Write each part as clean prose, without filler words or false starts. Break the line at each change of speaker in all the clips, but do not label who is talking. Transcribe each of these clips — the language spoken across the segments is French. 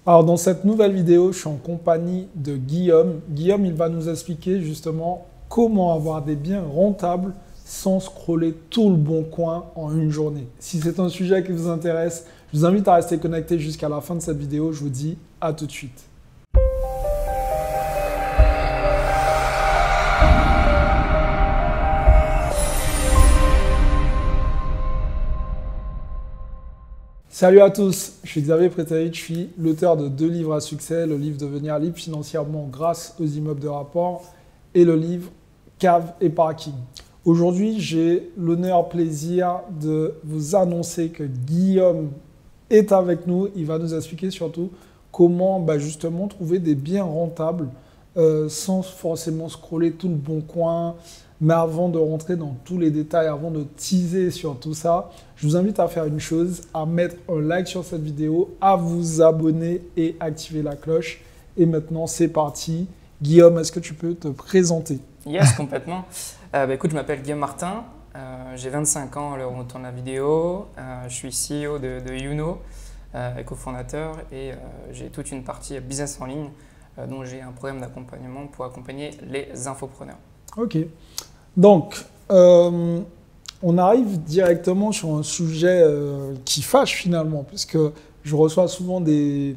Alors, dans cette nouvelle vidéo, je suis en compagnie de Guillaume. Guillaume, il va nous expliquer justement comment avoir des biens rentables sans scroller tout le bon coin en une journée. Si c'est un sujet qui vous intéresse, je vous invite à rester connecté jusqu'à la fin de cette vidéo. Je vous dis à tout de suite. Salut à tous, je suis Xavier Prétavich, je suis l'auteur de 2 livres à succès, le livre Devenir libre financièrement grâce aux immeubles de rapport et le livre Cave et Parking. Aujourd'hui, j'ai l'honneur, plaisir de vous annoncer que Guillaume est avec nous. Il va nous expliquer surtout comment justement trouver des biens rentables sans forcément scroller tout le bon coin. Mais avant de rentrer dans tous les détails, avant de teaser sur tout ça, je vous invite à faire une chose, à mettre un like sur cette vidéo, à vous abonner et activer la cloche. Et maintenant, c'est parti. Guillaume, est-ce que tu peux te présenter?
Yes, complètement. Écoute, je m'appelle Guillaume Martin, j'ai 25 ans à l'heure où on tourne la vidéo. Je suis CEO de Youno, cofondateur, et j'ai toute une partie business en ligne dont j'ai un programme d'accompagnement pour accompagner les infopreneurs.
Ok. Donc, on arrive directement sur un sujet qui fâche finalement, puisque je reçois souvent des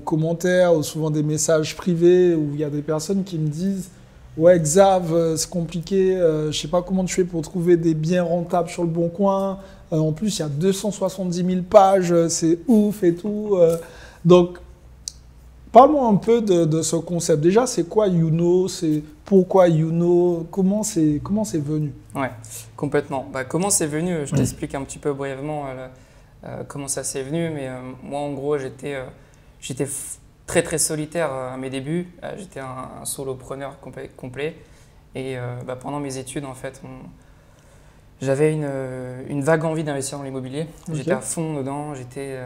commentaires ou souvent des messages privés où il y a des personnes qui me disent « Ouais, Xav, c'est compliqué, je ne sais pas comment tu fais pour trouver des biens rentables sur le bon coin. En plus, il y a 270 000 pages, c'est ouf et tout. » Donc, parle-moi un peu de ce concept. Déjà, c'est quoi Youno? C'est pourquoi Youno? Comment c'est venu?
Ouais, complètement. Comment c'est venu? Je t'explique un petit peu brièvement comment ça s'est venu. Mais moi, en gros, j'étais très très solitaire à mes débuts. J'étais un solopreneur complet. Et pendant mes études, en fait, j'avais une vague envie d'investir dans l'immobilier. Okay. J'étais à fond dedans. J'étais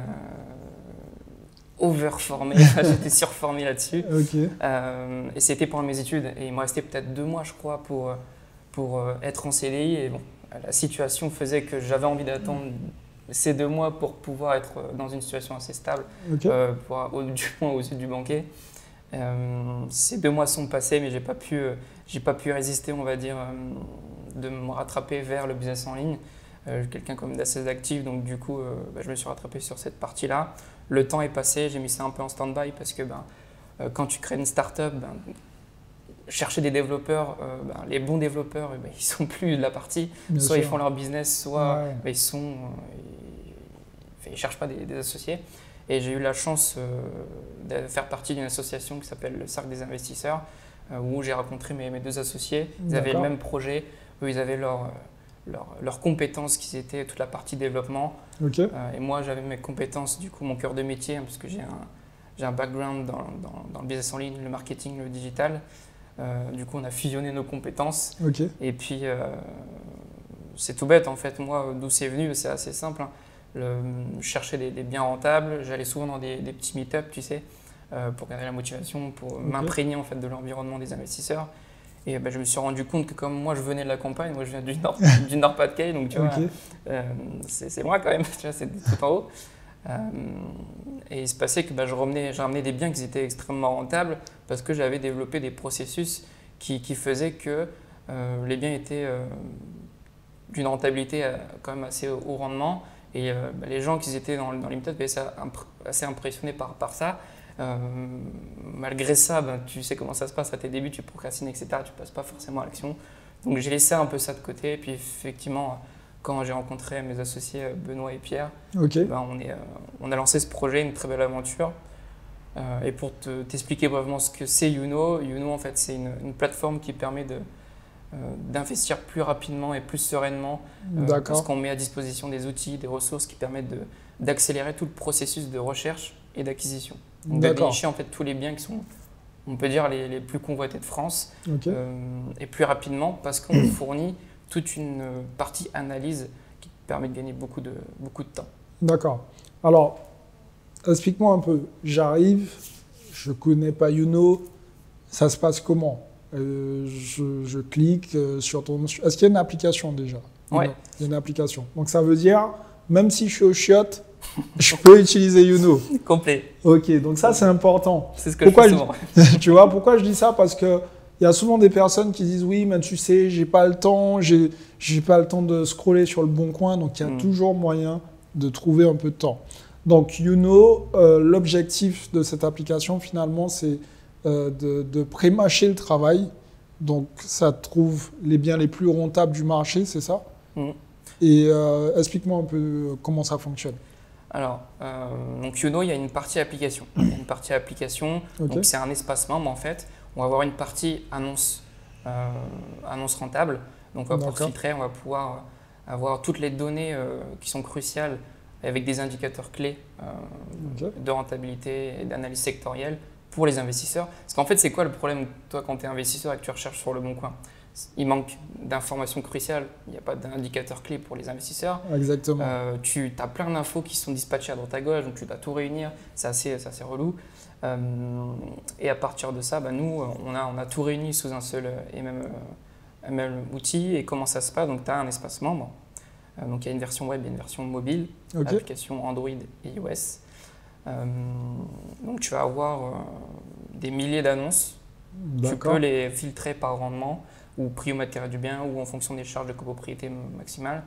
overformé, j'étais surformé là-dessus.
Okay.
Et c'était pendant mes études. Et il me restait peut-être 2 mois, je crois, pour être en CDI. Et bon, la situation faisait que j'avais envie d'attendre ces 2 mois pour pouvoir être dans une situation assez stable, okay. Du moins aux yeux du banquier. Ces 2 mois sont passés, mais j'ai pas pu résister, on va dire, de me rattraper vers le business en ligne. Quelqu'un comme d'assez actif, donc du coup, je me suis rattrapé sur cette partie-là. Le temps est passé, j'ai mis ça un peu en stand-by parce que quand tu crées une start-up, chercher des développeurs, les bons développeurs, ils sont plus de la partie. Bien soit sûr. Ils font leur business, soit ils cherchent pas des associés. Et j'ai eu la chance de faire partie d'une association qui s'appelle le Cercle des investisseurs, où j'ai rencontré mes 2 associés. Ils avaient le même projet, eux ils avaient leurs compétences qui étaient toute la partie développement.
Okay.
Et moi, j'avais mes compétences, du coup, mon cœur de métier, parce que j'ai un background dans le business en ligne, le marketing, le digital. Du coup, on a fusionné nos compétences.
Okay.
Et puis, c'est tout bête, en fait. Moi, d'où c'est venu, c'est assez simple. Chercher des biens rentables. J'allais souvent dans des petits meet-up, tu sais, pour garder la motivation, pour m'imprégner, en fait, de l'environnement des investisseurs. Et je me suis rendu compte que comme moi je venais de la campagne, moi je viens du Nord-Pas-de-Calais, donc tu vois, c'est moi quand même, tu vois, c'est tout en haut. Et il se passait que j'ai ramené des biens qui étaient extrêmement rentables parce que j'avais développé des processus qui faisaient que les biens étaient d'une rentabilité quand même assez haut rendement. Et les gens qui étaient dans les meet-ups étaient assez impressionnés par ça. Malgré ça, tu sais comment ça se passe à tes débuts, tu procrastines, etc. Tu ne passes pas forcément à l'action. Donc j'ai laissé un peu ça de côté. Et puis effectivement, quand j'ai rencontré mes associés Benoît et Pierre,
okay.
On a lancé ce projet, une très belle aventure. Et pour t'expliquer brièvement ce que c'est Youno, en fait c'est une plateforme qui permet d'investir plus rapidement et plus sereinement parce qu'on met à disposition des outils, des ressources qui permettent d'accélérer tout le processus de recherche et d'acquisition. Donc de dénicher en fait tous les biens qui sont, on peut dire, les plus convoités de France et plus rapidement parce qu'on fournit toute une partie analyse qui permet de gagner beaucoup de temps.
D'accord. Alors, explique-moi un peu. J'arrive, je ne connais pas Youno, ça se passe comment? Je clique sur ton… Est-ce qu'il y a une application déjà?
Oui.
Il y a une application. Donc ça veut dire, même si je suis au chiotte, je peux utiliser Youno.
Complet.
Ok, donc ça, c'est important.
C'est ce que je fais souvent.
Tu vois, pourquoi je dis ça? Parce qu'il y a souvent des personnes qui disent oui, mais tu sais, j'ai pas le temps, j'ai pas le temps de scroller sur le bon coin, donc il y a toujours moyen de trouver un peu de temps. Donc Youno, l'objectif de cette application finalement, c'est de pré-mâcher le travail. Donc ça trouve les biens les plus rentables du marché, c'est ça? Et explique-moi un peu comment ça fonctionne.
Alors, donc Youno, il y a une partie application. Il y a une partie application, donc c'est un espace membre en fait. On va avoir une partie annonce rentable. Donc on va pouvoir filtrer, on va pouvoir avoir toutes les données qui sont cruciales avec des indicateurs clés de rentabilité et d'analyse sectorielle pour les investisseurs. Parce qu'en fait, c'est quoi le problème, toi, quand tu es investisseur et que tu recherches sur le bon coin? Il manque d'informations cruciales, il n'y a pas d'indicateur clé pour les investisseurs.
Exactement.
Tu as plein d'infos qui sont dispatchées à droite à gauche, donc tu dois tout réunir, c'est assez relou. Et à partir de ça, nous, on a tout réuni sous un seul et même outil. Et comment ça se passe? Donc tu as un espace membre, donc il y a une version web et une version mobile, application Android et iOS. Donc tu vas avoir des milliers d'annonces, tu peux les filtrer par rendement, ou prix au mètre carré du bien, ou en fonction des charges de copropriété maximales.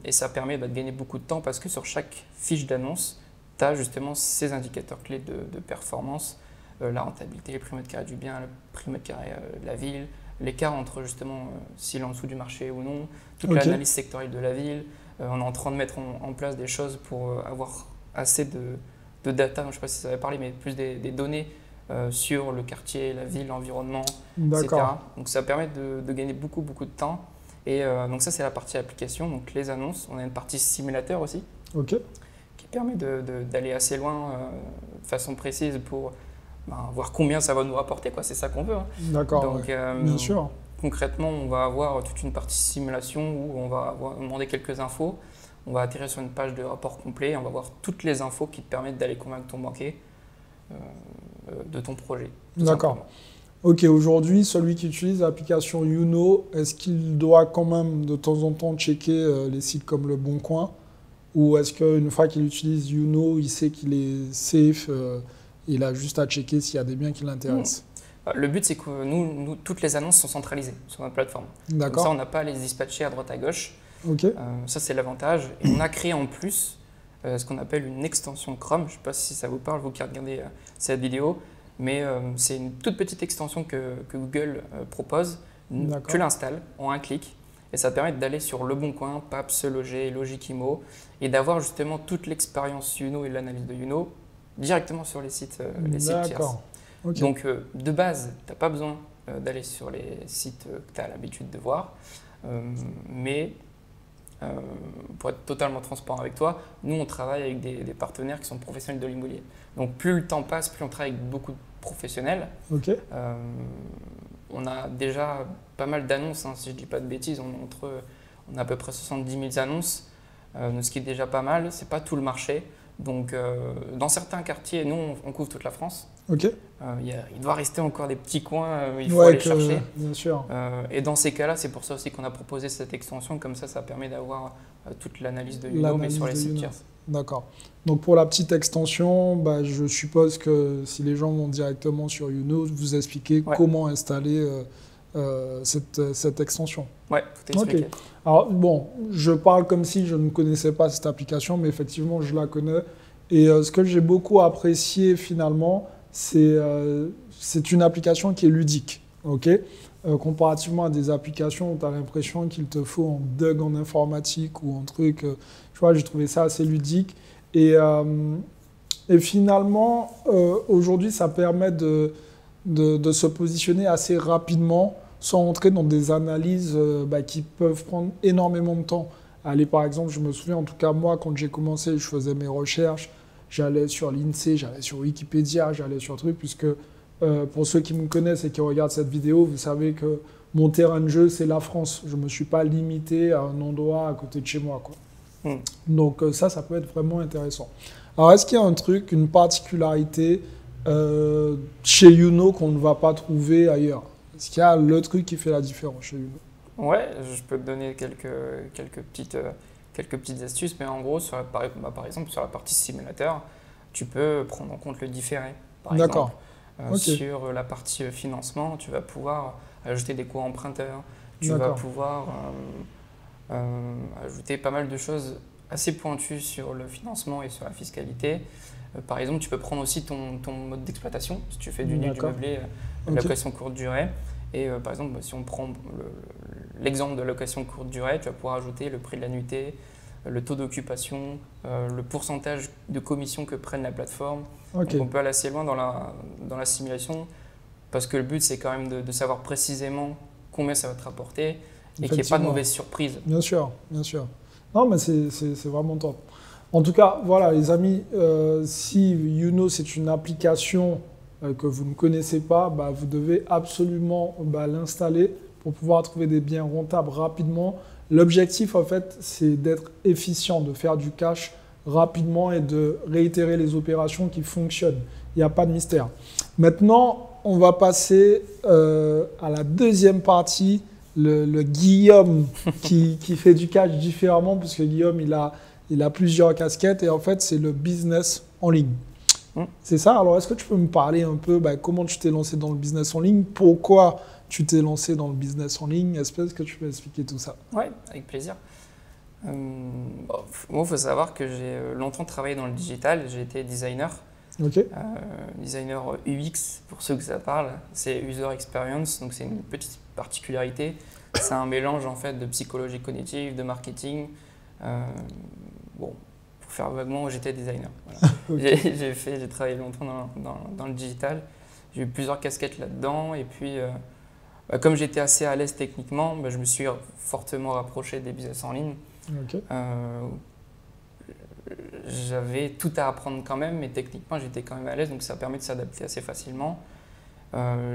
Et ça permet de gagner beaucoup de temps parce que sur chaque fiche d'annonce, tu as justement ces indicateurs clés de performance, la rentabilité, le prix au mètre carré du bien, le prix au mètre carré de la ville, l'écart entre justement s'il est en dessous du marché ou non, toute l'analyse sectorielle de la ville. On est en train de mettre en place des choses pour avoir assez de data, je ne sais pas si ça va parler, mais plus des données sur le quartier, la ville, l'environnement, etc. Donc ça permet de gagner beaucoup de temps. Et donc ça, c'est la partie application, donc les annonces. On a une partie simulateur aussi, qui permet d'aller assez loin de façon précise pour voir combien ça va nous rapporter, quoi. C'est ça qu'on veut.
D'accord, donc, bien sûr.
Concrètement, on va avoir toute une partie simulation où on va demander quelques infos. On va atterrir sur une page de rapport complet. On va voir toutes les infos qui te permettent d'aller convaincre ton banquier de ton projet.
D'accord. Ok, aujourd'hui, celui qui utilise l'application Youno, est-ce qu'il doit quand même de temps en temps checker les sites comme Le Bon Coin? Ou est-ce qu'une fois qu'il utilise Youno, il sait qu'il est safe, il a juste à checker s'il y a des biens qui l'intéressent?
Le but, c'est que nous, toutes les annonces sont centralisées sur notre plateforme. Comme ça, on n'a pas à les dispatcher à droite à gauche. Ça, c'est l'avantage. Et on a créé en plus ce qu'on appelle une extension Chrome. Je ne sais pas si ça vous parle, vous qui regardez cette vidéo, mais c'est une toute petite extension que Google propose. Tu l'installes en un clic et ça te permet d'aller sur Le Bon Coin, Paps, Se Loger, Logikimo et d'avoir justement toute l'expérience Youno et l'analyse de Youno directement sur les sites tierces. Donc de base, tu n'as pas besoin d'aller sur les sites que tu as l'habitude de voir, mais pour être totalement transparent avec toi, nous on travaille avec des partenaires qui sont professionnels de l'immobilier. Donc plus le temps passe, plus on travaille avec beaucoup de professionnels. On a déjà pas mal d'annonces, si je ne dis pas de bêtises, on a à peu près 70 000 annonces, ce qui est déjà pas mal, ce n'est pas tout le marché. Donc dans certains quartiers, nous on couvre toute la France. Il doit rester encore des petits coins où il faut aller chercher.
Bien sûr.
Et dans ces cas-là, c'est pour ça aussi qu'on a proposé cette extension. Comme ça permet d'avoir toute l'analyse de Youno, mais sur les sites tiers. D'accord.
Donc pour la petite extension, je suppose que si les gens vont directement sur Youno, vous expliquez comment installer cette extension.
Oui, tout est expliqué.
Alors bon, je parle comme si je ne connaissais pas cette application, mais effectivement, je la connais. Et ce que j'ai beaucoup apprécié finalement, c'est une application qui est ludique. Comparativement à des applications où tu as l'impression qu'il te faut un bug en informatique ou un truc, tu vois, j'ai trouvé ça assez ludique. Et finalement, aujourd'hui, ça permet de se positionner assez rapidement sans entrer dans des analyses qui peuvent prendre énormément de temps. Allez, par exemple, je me souviens, en tout cas moi, quand j'ai commencé, je faisais mes recherches, j'allais sur l'INSEE, j'allais sur Wikipédia, j'allais sur trucs, puisque pour ceux qui me connaissent et qui regardent cette vidéo, vous savez que mon terrain de jeu, c'est la France. Je ne me suis pas limité à un endroit à côté de chez moi, quoi. Donc ça peut être vraiment intéressant. Alors, est-ce qu'il y a un truc, une particularité chez Youno qu'on ne va pas trouver ailleurs? Est-ce qu'il y a le truc qui fait la différence chez Youno?
Ouais, je peux te donner quelques petites quelques petites astuces, mais en gros, par exemple, sur la partie simulateur, tu peux prendre en compte le différé, par exemple.
Okay.
Sur la partie financement, tu vas pouvoir ajouter des coûts emprunteurs, tu vas pouvoir ajouter pas mal de choses assez pointues sur le financement et sur la fiscalité. Par exemple, tu peux prendre aussi ton mode d'exploitation, si tu fais du nu, du meublé, de location courte durée. Et par exemple, si on prend l'exemple de location courte durée, tu vas pouvoir ajouter le prix de la nuitée, le taux d'occupation, le pourcentage de commission que prenne la plateforme. Donc on peut aller assez loin dans la simulation parce que le but, c'est quand même de savoir précisément combien ça va te rapporter et qu'il n'y ait pas de mauvaise surprise.
Bien sûr, bien sûr. Non, mais c'est vraiment top. En tout cas, voilà, les amis, si YouKnow, c'est une application que vous ne connaissez pas, bah, vous devez absolument l'installer pour pouvoir trouver des biens rentables rapidement. L'objectif, en fait, c'est d'être efficient, de faire du cash rapidement et de réitérer les opérations qui fonctionnent. Il n'y a pas de mystère. Maintenant, on va passer à la deuxième partie, le Guillaume qui fait du cash différemment, parce que Guillaume, il a plusieurs casquettes et en fait, c'est le business en ligne. C'est ça. Alors, est-ce que tu peux me parler un peu comment tu t'es lancé dans le business en ligne? Pourquoi tu t'es lancé dans le business en ligne? Est-ce que tu peux expliquer tout ça?
Oui, avec plaisir. Moi, il faut savoir que j'ai longtemps travaillé dans le digital. J'ai été designer. Designer UX, pour ceux que ça parle. C'est User Experience, donc c'est une petite particularité. C'est un mélange en fait de psychologie cognitive, de marketing. Pour faire vaguement, j'étais designer. Voilà. J'ai travaillé longtemps dans le digital. J'ai eu plusieurs casquettes là-dedans. Et puis, comme j'étais assez à l'aise techniquement, je me suis fortement rapproché des business en ligne. J'avais tout à apprendre quand même, mais techniquement, j'étais quand même à l'aise. Donc, ça permet de s'adapter assez facilement.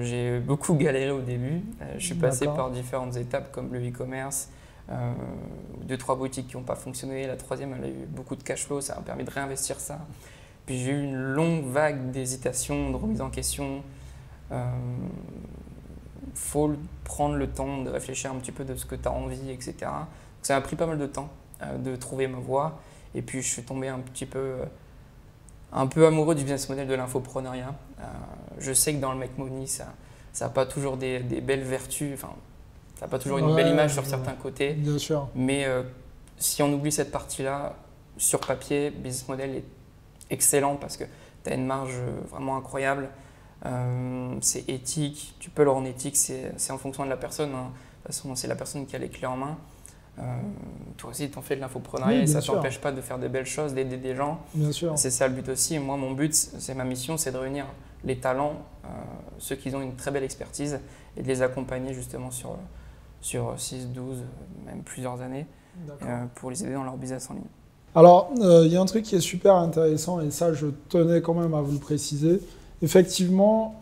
J'ai beaucoup galéré au début. Je suis passé par différentes étapes comme le e-commerce. 2-3 boutiques qui n'ont pas fonctionné. La troisième, elle a eu beaucoup de cash flow, ça m'a permis de réinvestir ça. Puis j'ai eu une longue vague d'hésitation, de remise en question. Faut prendre le temps de réfléchir un petit peu de ce que tu as envie, etc. Donc ça m'a pris pas mal de temps de trouver ma voie. Et puis je suis tombé un peu amoureux du business model de l'infopreneuriat. Je sais que dans le make money, ça n'a pas toujours des belles vertus. Enfin, ça n'a pas toujours une belle image sur certains côtés.
Bien sûr.
Mais si on oublie cette partie-là, sur papier, le business model est excellent parce que tu as une marge vraiment incroyable. C'est éthique. Tu peux le rendre éthique, c'est en fonction de la personne. Hein. De toute façon, c'est la personne qui a les clés en main. Toi aussi, tu en fais de l'infopreneuriat et ça ne t'empêche pas de faire de belles choses, d'aider des gens.
Bien sûr.
C'est ça le but aussi. Et moi, mon but, c'est ma mission, c'est de réunir les talents, ceux qui ont une très belle expertise et de les accompagner justement sur 6, 12, même plusieurs années pour les aider dans leur business en ligne.
Alors, il y a un truc qui est super intéressant et ça, je tenais quand même à vous le préciser. Effectivement,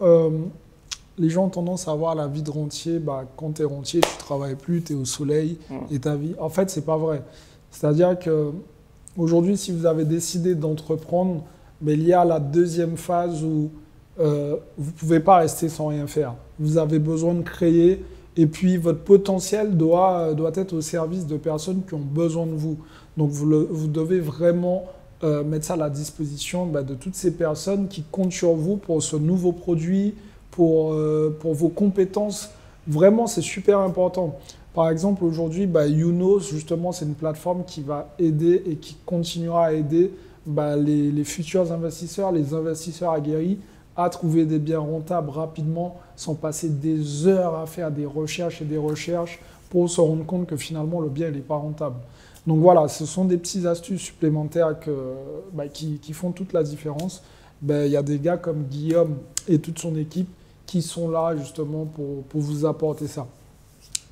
les gens ont tendance à avoir la vie de rentier. Quand tu es rentier, tu ne travailles plus, tu es au soleil et ta vie. En fait, ce n'est pas vrai. C'est-à-dire qu'aujourd'hui, si vous avez décidé d'entreprendre, il y a la deuxième phase où vous ne pouvez pas rester sans rien faire. Vous avez besoin de créer. Et puis, votre potentiel doit être au service de personnes qui ont besoin de vous. Donc, vous devez vraiment mettre ça à la disposition de toutes ces personnes qui comptent sur vous pour ce nouveau produit, pour vos compétences. Vraiment, c'est super important. Par exemple, aujourd'hui, YouKnow, justement, c'est une plateforme qui va aider et qui continuera à aider les futurs investisseurs, les investisseurs aguerris, à trouver des biens rentables rapidement sans passer des heures à faire des recherches et des recherches pour se rendre compte que finalement le bien n'est pas rentable. Donc voilà, ce sont des petites astuces supplémentaires qui font toute la différence. Il y a des gars comme Guillaume et toute son équipe qui sont là justement pour vous apporter ça.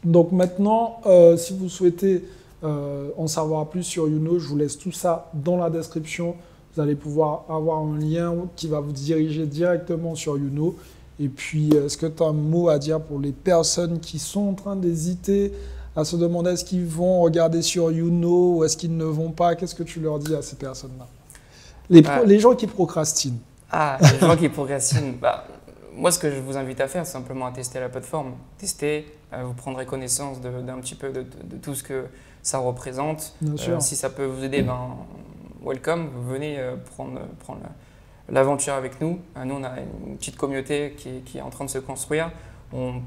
Donc maintenant, si vous souhaitez en savoir plus sur YouKnow, je vous laisse tout ça dans la description. Vous allez pouvoir avoir un lien qui va vous diriger directement sur YouKnow. Et puis, est-ce que tu as un mot à dire pour les personnes qui sont en train d'hésiter, à se demander est-ce qu'ils vont regarder sur YouKnow ou est-ce qu'ils ne vont pas? Qu'est-ce que tu leur dis à ces personnes-là? Les gens qui procrastinent.
Les gens qui procrastinent. Moi, ce que je vous invite à faire, c'est simplement à tester la plateforme. Tester, vous prendrez connaissance d'un petit peu de tout ce que ça représente.
Bien sûr.
Si ça peut vous aider, ben, welcome, vous venez prendre l'aventure avec nous. Nous, on a une petite communauté qui est en train de se construire.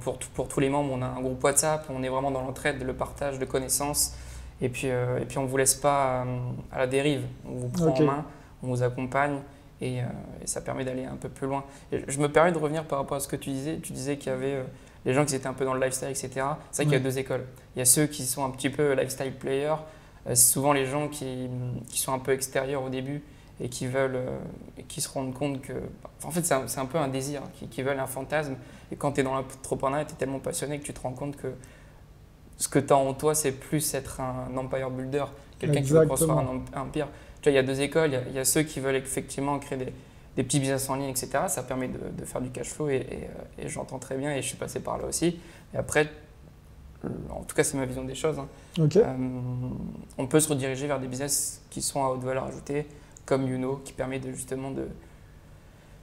Pour tous les membres, on a un groupe WhatsApp, on est vraiment dans l'entraide, le partage de connaissances. Et puis on ne vous laisse pas à la dérive. On vous prend en main, on vous accompagne et ça permet d'aller un peu plus loin. Et je me permets de revenir par rapport à ce que tu disais. Tu disais qu'il y avait les gens qui étaient un peu dans le lifestyle, etc. C'est vrai qu'il y a deux écoles. Il y a ceux qui sont un petit peu lifestyle players. C'est souvent les gens qui sont un peu extérieurs au début et qui se rendent compte que… En fait, c'est un peu un désir, qui veulent un fantasme. Et quand tu es dans l'entrepreneuriat, tu es tellement passionné que tu te rends compte que ce que tu as en toi, c'est plus être un empire builder, quelqu'un qui veut construire un empire. Tu vois, il y a deux écoles. Il y a ceux qui veulent effectivement créer des petits business en ligne, etc. Ça permet de faire du cash flow et j'entends très bien et je suis passé par là aussi. Et après, en tout cas, c'est ma vision des choses. On peut se rediriger vers des business qui sont à haute valeur ajoutée, comme Youno, qui permet justement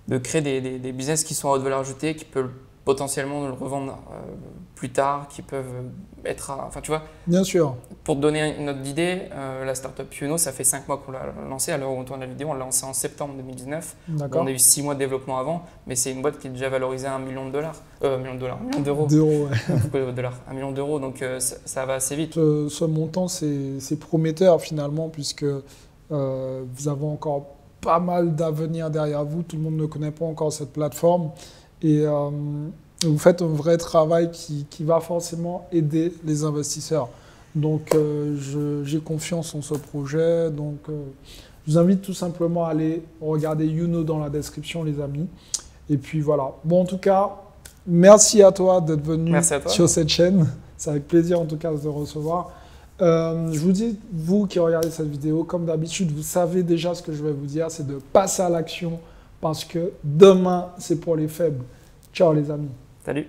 de créer des business qui sont à haute valeur ajoutée, qui peuvent potentiellement le revendre plus tard, qui peuvent être enfin tu vois.
Bien sûr.
Pour te donner une autre idée, la startup Youno, ça fait 5 mois qu'on l'a lancée. À l'heure où on tourne la vidéo, on l'a lancée en septembre 2019. On a eu 6 mois de développement avant, mais c'est une boîte qui est déjà valorisée à $1 million. $1 million d'euros.
D'euros, ouais.
Beaucoup de dollars. $1 million, donc ça va assez vite.
Ce montant, c'est prometteur finalement, puisque vous avez encore pas mal d'avenir derrière vous. Tout le monde ne connaît pas encore cette plateforme. Et vous faites un vrai travail qui va forcément aider les investisseurs. Donc, j'ai confiance en ce projet. Donc, je vous invite tout simplement à aller regarder Youno dans la description, les amis. Et puis voilà. Bon, en tout cas, merci à toi d'être venu sur cette chaîne. C'est avec plaisir en tout cas de te recevoir. Je vous dis, vous qui regardez cette vidéo, comme d'habitude, vous savez déjà ce que je vais vous dire, c'est de passer à l'action parce que demain, c'est pour les faibles. Ciao les amis.
Salut.